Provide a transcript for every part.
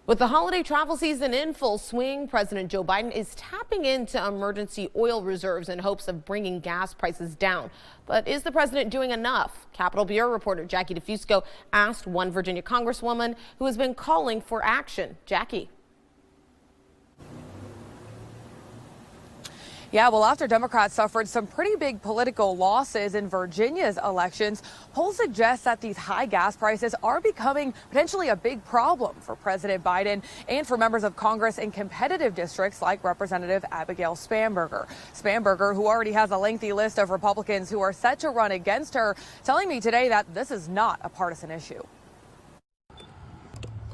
With the holiday travel season in full swing, President Joe Biden is tapping into emergency oil reserves in hopes of bringing gas prices down. But is the president doing enough? Capitol Bureau reporter Jackie DeFusco asked one Virginia congresswoman who has been calling for action. Jackie. Yeah, well, after Democrats suffered some pretty big political losses in Virginia's elections, polls suggest that these high gas prices are becoming potentially a big problem for President Biden and for members of Congress in competitive districts like Representative Abigail Spanberger. Spanberger, who already has a lengthy list of Republicans who are set to run against her, telling me today that this is not a partisan issue.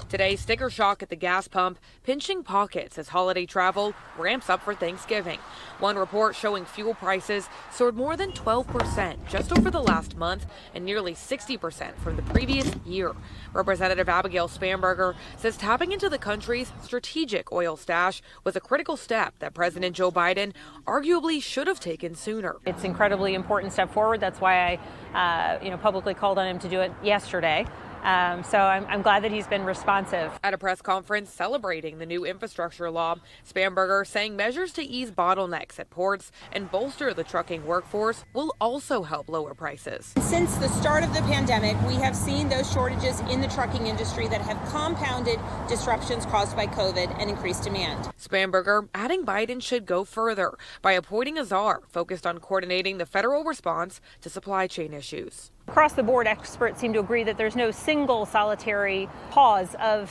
Today, sticker shock at the gas pump, pinching pockets as holiday travel ramps up for Thanksgiving. One report showing fuel prices soared more than 12% just over the last month and nearly 60% from the previous year. Representative Abigail Spanberger says tapping into the country's strategic oil stash was a critical step that President Joe Biden arguably should have taken sooner. It's an incredibly important step forward. That's why I publicly called on him to do it yesterday. So I'm glad that he's been responsive. At a press conference celebrating the new infrastructure law, Spanberger saying measures to ease bottlenecks at ports and bolster the trucking workforce will also help lower prices. Since the start of the pandemic, we have seen those shortages in the trucking industry that have compounded disruptions caused by COVID and increased demand. Spanberger adding Biden should go further by appointing a czar focused on coordinating the federal response to supply chain issues. Across the board, experts seem to agree that there's no single solitary cause of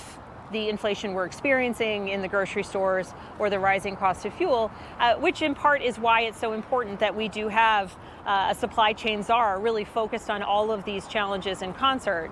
the inflation we're experiencing in the grocery stores or the rising cost of fuel, which in part is why it's so important that we do have a supply chain czar really focused on all of these challenges in concert.